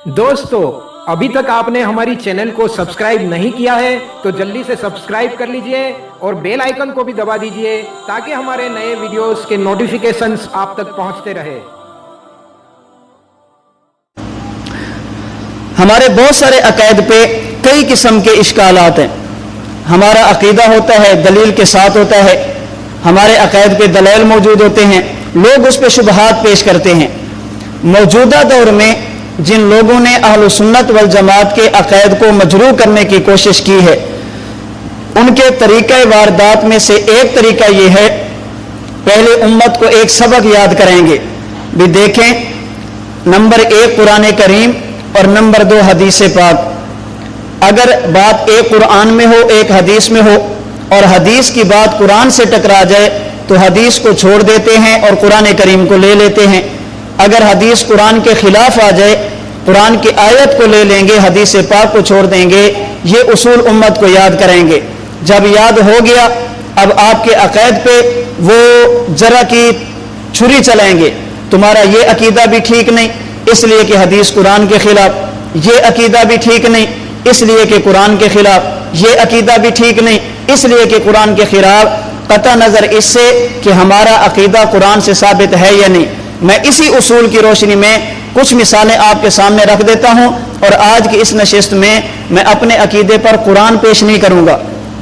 दोस्तों, अभी तक आपने हमारी चैनल को सब्सक्राइब नहीं किया है तो जल्दी से सब्सक्राइब कर लीजिए और बेल आइकन को भी दबा दीजिए ताकि हमारे नए वीडियोस के नोटिफिकेशंस आप तक पहुंचते रहे। हमारे बहुत सारे अक़ीद पे कई किस्म के इश्कालात हैं। हमारा अक़ीदा होता है दलील के साथ होता है, हमारे अक़ीद पे दलाइल मौजूद होते हैं, लोग उस पे शुबहात पेश करते हैं। मौजूदा दौर में जिन लोगों ने अहल सुन्नत वल जमात के अक़ीद को मजरूह करने की कोशिश की है, उनके तरीक़े वारदात में से एक तरीका ये है, पहले उम्मत को एक सबक याद करेंगे भी देखें। नंबर 1 कुरान करीम और नंबर 2 हदीस पाक। अगर बात एक कुरान में हो एक हदीस में हो और हदीस की बात कुरान से टकरा जाए तो हदीस को छोड़ देते हैं और कुरान करीम को ले लेते हैं। अगर हदीस कुरान के खिलाफ आ जाए, कुरान की आयत को ले लेंगे, हदीस पाक को छोड़ देंगे। ये उसूल उम्मत को याद करेंगे। जब याद हो गया, अब आपके अक़ीद पे वो जरा की छुरी चलाएंगे, तुम्हारा ये अकीदा भी ठीक नहीं इसलिए कि हदीस कुरान के खिलाफ, ये अकीदा भी ठीक नहीं इसलिए कि कुरान के खिलाफ, ये अकीदा भी ठीक नहीं इसलिए कि कुरान के खिलाफ, कता नज़र इससे कि हमारा अकीदा कुरान से साबित है या नहीं। मैं इसी उसूल की रोशनी में कुछ मिसालें आपके सामने रख देता हूं और आज की इस नशिस्त में मैं अपने अकीदे पर कुरान पेश नहीं करूंगा।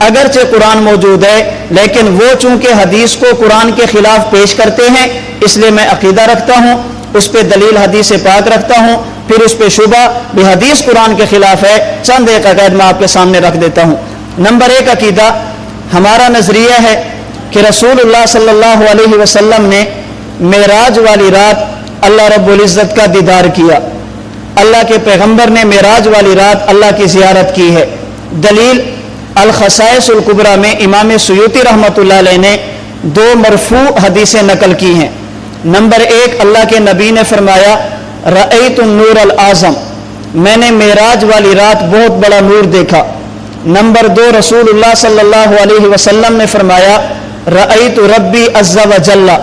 अगरचे कुरान मौजूद है लेकिन वो चूंकि हदीस को कुरान के खिलाफ पेश करते हैं इसलिए मैं अकीदा रखता हूं, उस पर दलील हदीस पाक रखता हूं, फिर उस पर शुबा भी हदीस कुरान के खिलाफ है। चंद एक अक़ीद मैं आपके सामने रख देता हूं। नंबर 1 अकीदा, हमारा नजरिया है कि रसूलुल्लाह सल्लल्लाहु अलैहि वसल्लम ने मेराज वाली रात अल्लाह रब्बुल इज़्ज़त का दीदार किया। अल्लाह के पैगंबर ने मेराज वाली रात अल्लाह की ज़ियारत की है। दलील अल खसाइसुल कुबरा में इमाम सुयूती रहमतुल्लाह अलैह ने 2 मरफू हदीसें नकल की हैं। नंबर 1, अल्लाह के नबी ने फरमाया, रअयतुन नूर अल आज़म, मैंने मेराज वाली रात बहुत बड़ा नूर देखा। नंबर 2, रसूलुल्लाह सल्लल्लाहु अलैहि वसल्लम ने फरमाया, रअयतु रब्बी अज़्ज़ा व जल्ला,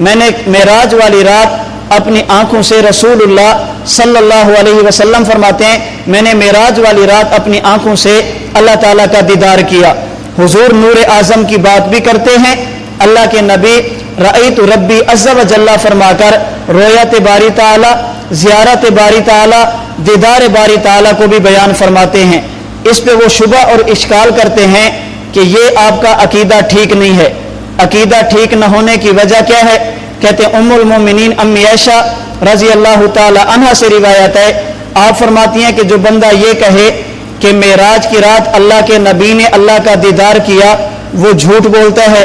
मैंने मेराज वाली रात अपनी आंखों से, रसूलुल्लाह सल्लल्लाहु अलैहि वसल्लम फरमाते हैं, मैंने मेराज वाली रात अपनी आंखों से अल्लाह ताला का दीदार किया। हुजूर नूर आज़म की बात भी करते हैं, अल्लाह के नबी रअयतु रब्बी अज़्ज़ा व जल्ला फरमाकर रोयत बारी ताला, ज़ियारत बारी ताला, दीदार बारी ताला को भी बयान फरमाते हैं। इस पे वो शुबा और इश्काल करते हैं कि ये आपका अकीदा ठीक नहीं है। अकीदा ठीक न होने की वजह क्या है? कहते हैं उम्मुल मोमिनीन अम्मी आयशा रजी अल्लाह ताला अन्हा से रिवायत है, आप फरमाती हैं कि जो बंदा ये कहे कि मेराज की रात अल्लाह के नबी ने अल्लाह का दीदार किया वो झूठ बोलता है।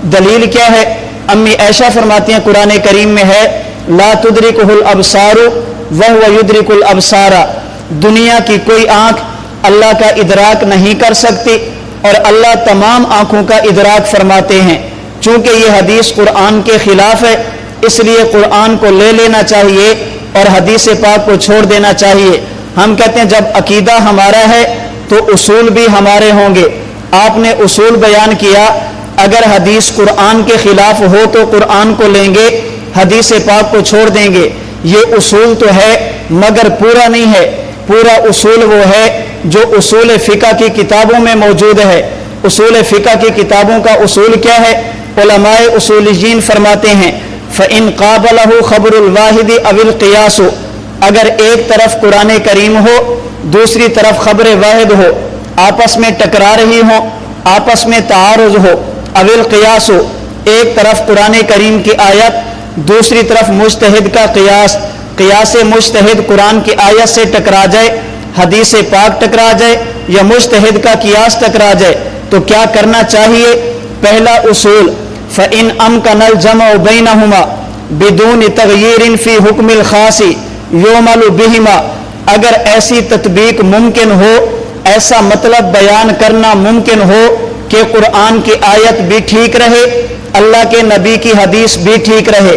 दलील क्या है? अम्मी आयशा फरमाती हैं कुरान करीम में है, ला तुदरिकुहुल अबसारु वहुव युदरिकुल अबसारा, दुनिया की कोई आंख अल्लाह का इदराक नहीं कर सकती और अल्लाह तमाम आंखों का इदराक फरमाते हैं। चूंकि ये हदीस कुरान के खिलाफ है इसलिए कुरान को ले लेना चाहिए और हदीस पाक को छोड़ देना चाहिए। हम कहते हैं जब अकीदा हमारा है तो उसूल भी हमारे होंगे। आपने उसूल बयान किया, अगर हदीस कुरान के खिलाफ हो तो कुरान को लेंगे, हदीस पाक को छोड़ देंगे। ये उसूल तो है मगर पूरा नहीं है। पूरा उसूल वो है जो उसूल फ़िक़ह की किताबों में मौजूद है। उसूल फ़िक़ह की किताबों का उसूल क्या है? उलमाए उसूलियीन फरमाते हैं, फ़इन क़ाबलहु ख़बरुल वाहिदी अविल क़ियासु, अगर एक तरफ कुरान करीम हो दूसरी तरफ ख़बर वाहिद हो, आपस में टकरा रही हो, आपस में तारुज़ हो, अविल क़ियासु, एक तरफ कुरान करीम की आयत दूसरी तरफ मुज्तहिद का क़ियास, क़ियास मुज्तहिद कुरान की आयत से टकरा जाए, हदीस पाक टकरा जाए या मुज्तहिद का क़ियास टकरा जाए तो क्या करना चाहिए? पहला उसूल, फ़इन अमकनल जमअ बैनहुमा बिदून तग़यीरिन फ़ी हुक्मिल ख़ासी युमलु बिहिमा, अगर ऐसी तत्बीक मुमकिन हो, ऐसा मतलब बयान करना मुमकिन हो कि कुरान की आयत भी ठीक रहे, अल्लाह के नबी की हदीस भी ठीक रहे,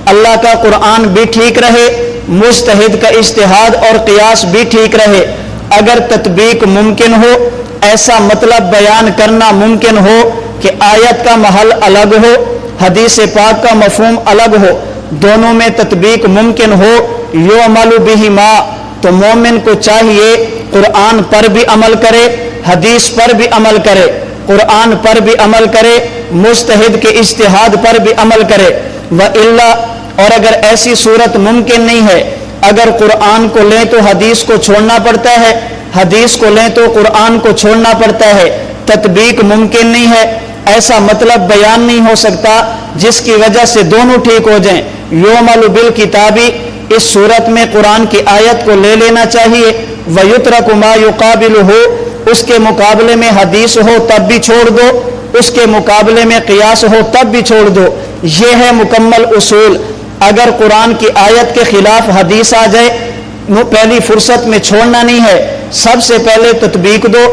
अल्लाह का कुरान भी ठीक रहे, मुज्तहिद का इज्तिहाद और क़ियास भी ठीक रहे। अगर तत्बीक मुमकिन हो, ऐसा मतलब बयान करना मुमकिन हो कि आयत का महल अलग हो, हदीस पाक का मफ़हूम अलग हो, दोनों में तत्बीक मुमकिन हो, युअमलु बिहिमा, تو मोमिन को चाहिए कुरान पर भी अमल करे, हदीस पर भी अमल करे, कुरान पर भी अमल करे, मुस्तहिद के इज्तिहाद पर भी अमल करे। व इल्ला, और अगर ऐसी सूरत मुमकिन नहीं है, अगर कुरान को लें तो हदीस को छोड़ना पड़ता है, हदीस को लें तो कुरान को छोड़ना पड़ता है, तत्बीक मुमकिन नहीं है, ऐसा मतलब बयान नहीं हो सकता जिसकी वजह से दोनों ठीक हो जाएं। योमल बिल किताबी, इस सूरत में कुरान की आयत को ले लेना चाहिए। वयुत्रक मा युकाबिलहु, उसके मुकाबले में हदीस हो तब भी छोड़ दो, उसके मुकाबले में क़ियास हो तब भी छोड़ दो। ये है मुकम्मल उसूल। अगर कुरान की आयत के खिलाफ हदीस आ जाए, पहली फुर्सत में छोड़ना नहीं है, सबसे पहले तत्बीक दो,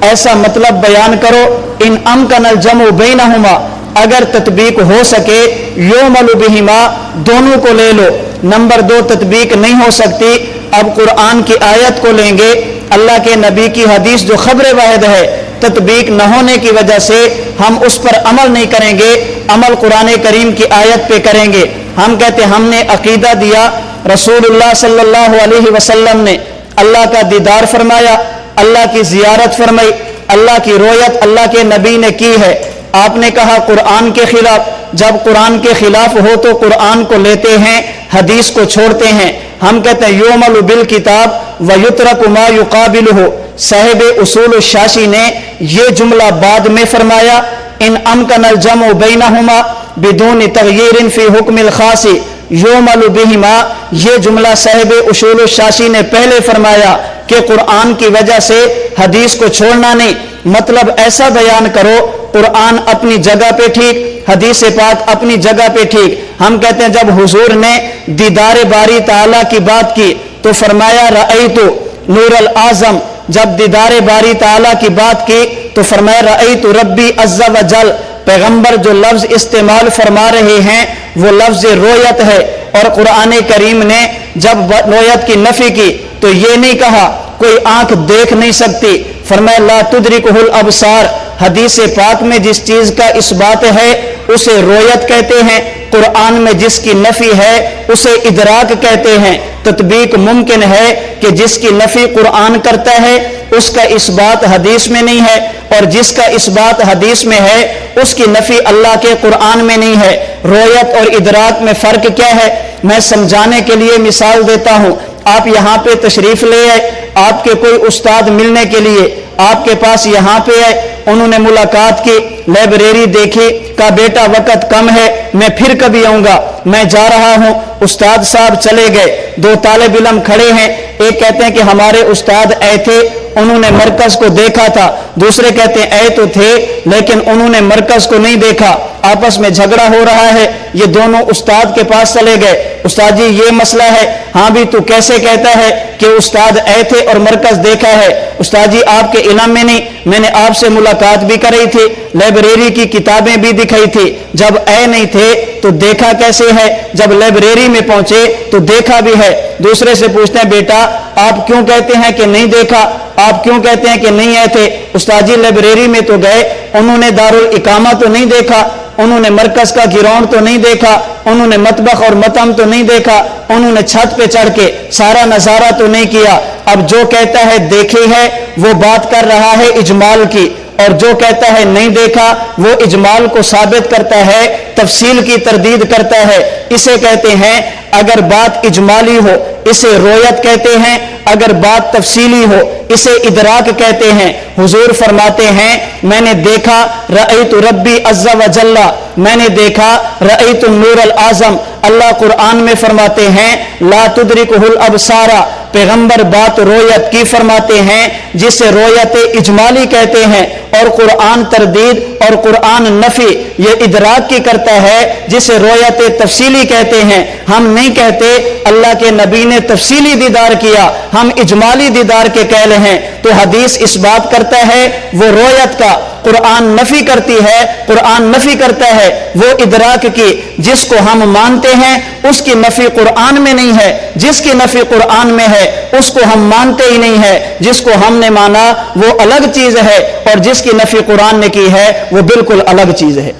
ऐसा मतलब बयान करो। इन अमकनल जमउ बैनहुमा, अगर तत्बीक हो सके, योमलु बिहिमा, दोनों को ले लो। नंबर 2, तत्बीक नहीं हो सकती, अब कुरान की आयत को लेंगे, अल्लाह के नबी की हदीस जो खबर वाहिद है, तत्बीक न होने की वजह से हम उस पर अमल नहीं करेंगे, अमल कुरान करीम की आयत पे करेंगे। हम कहते हमने अकीदा दिया, रसूलुल्लाह सल्लल्लाहु अलैहि वसल्लम ने अल्लाह का दीदार फरमाया, अल्लाह की जियारत फरमाई, अल्लाह की रोयत अल्लाह के नबी ने की है। आपने कहा कुरान के खिलाफ, जब कुरान के खिलाफ हो तो कुरान को लेते हैं, हदीस को छोड़ते हैं। हम कहते हैं योमल बिल किताब व युत्रक मा युकाबिलहु। साहिब उसूल शाशी ने ये जुमला बाद में फरमाया, इन अमकनल जमउ बैनहुमा बिदून तगयीरिन फी हुक्मिल खासी योमल बिहिमा। ये जुमला साहिब उसूल शाशी ने पहले फरमाया कि कुरान की वजह से हदीस को छोड़ना नहीं, मतलब ऐसा बयान करो कुरान अपनी जगह पे ठीक, हदीस पाक अपनी जगह पे ठीक। हम कहते हैं जब हुजूर ने दीदार बारी ताला की बात की तो फरमाया रअयतु नूरल आजम, जब दीदार बारी ताला की बात की तो फरमाया रअयतु रब्बी अज़्ज़ा व जल। पैगंबर जो लफ्ज इस्तेमाल फरमा रहे हैं वो लफ्ज रोयत है, और कुरान करीम ने जब रोयत की नफी की तो ये नहीं कहा कोई आंख देख नहीं सकती, फरमाया ला तुदरिकुहुल अबसार। हदीस पाक में जिस चीज का इस बात है उसे रोयत कहते हैं, कुरान में जिसकी नफी है उसे इदराक कहते हैं। तत्बीक मुमकिन है कि जिसकी नफी कुरान करता है उसका इस बात हदीस में नहीं है, और जिसका इस बात हदीस में है उसकी नफी अल्लाह के कुरान में नहीं है। रोयत और इदराक में फर्क क्या है, मैं समझाने के लिए मिसाल देता हूं। आप यहाँ पे तशरीफ ले आए, आपके कोई उस्ताद मिलने के लिए आपके पास यहाँ पे आए, उन्होंने मुलाकात की, लाइब्रेरी देखी, का बेटा वक्त कम है, मैं फिर कभी आऊंगा, मैं जा रहा हूं। उस्ताद साहब चले गए, 2 तालिब इल्म खड़े हैं, एक कहते हैं कि हमारे उस्ताद आए थे, उन्होंने मरकज को देखा था, दूसरे कहते हैं आए तो थे लेकिन उन्होंने मरकज को नहीं देखा। आपस में झगड़ा हो रहा है, ये दोनों उस्ताद के पास चले गए, उस्ताद जी ये मसला है। हाँ भी तू कैसे कहता है कि उस्ताद आए थे और मरकज देखा है? उस्ताद जी आपके इल्म में नहीं, मैंने आपसे मुलाकात भी कराई थी, लाइब्रेरी की किताबें भी दिखाई थी, जब आए नहीं थे तो देखा कैसे है, जब लाइब्रेरी में पहुंचे तो देखा भी है। दूसरे से पूछते हैं बेटा आप क्यों कहते हैं कि नहीं देखा, आप क्यों कहते हैं कि नहीं आए थे? उस्ताद जी लाइब्रेरी में तो गए, उन्होंने दारुल इकामा तो नहीं देखा, उन्होंने मरकज का गिराउंड तो नहीं देखा, उन्होंने मतबख और मतम तो नहीं देखा, उन्होंने छत पे चढ़ के सारा नजारा तो नहीं किया। अब जो कहता है देखी है वो बात कर रहा है इजमाल की, और जो कहता है नहीं देखा वो इजमाल को साबित करता है, तफसील की तरदीद करता है। इसे कहते हैं अगर बात इजमाली हो इसे रोयत कहते हैं, अगर बात तफसीली हो इसे इदराक कहते हैं। हुजूर फरमाते हैं मैंने देखा रअयतु रब्बी अज़्ज़ा व जल्ला, मैंने देखा रअयतु नूरल आज़म। अल्लाह कुरान में फरमाते हैं ला तुदरिकुहुल अबसारा, पैगंबर बात रोयत की फरमाते हैं जिसे रोयत इजमाली कहते हैं, और कुरान तरदीद और कुरान नफी ये इदराक की करता है जिसे रोयत तफसीली कहते हैं। हम नहीं कहते अल्लाह के नबी ने तफसीली दीदार किया, हम इजमाली दीदार के कहले हैं। तो हदीस इस बात करता है वो रोयत का, कुरान नफी करती है, कुरान नफी करता है वो इदराक की। जिसको हम मानते हैं उसकी नफी कुरान में नहीं है, जिसकी नफी कुरान में है उसको हम मानते ही नहीं है। जिसको हमने माना वो अलग चीज है, और जिसकी नफी कुरान ने की है वो बिल्कुल अलग चीज है।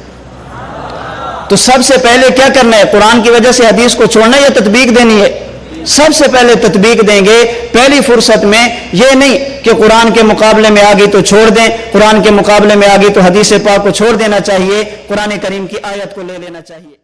तो सबसे पहले क्या करना है, कुरान की वजह से हदीस को छोड़ना या तत्बीक देनी है? سب سے پہلے تطبیق دیں گے پہلی فرصت میں. یہ نہیں کہ قرآن کے مقابلے میں آ گئی تو چھوڑ دیں, قرآن کے مقابلے میں آ گئی تو حدیث پاک کو چھوڑ دینا چاہیے, قرآن کریم کی آیت کو لے لینا چاہیے.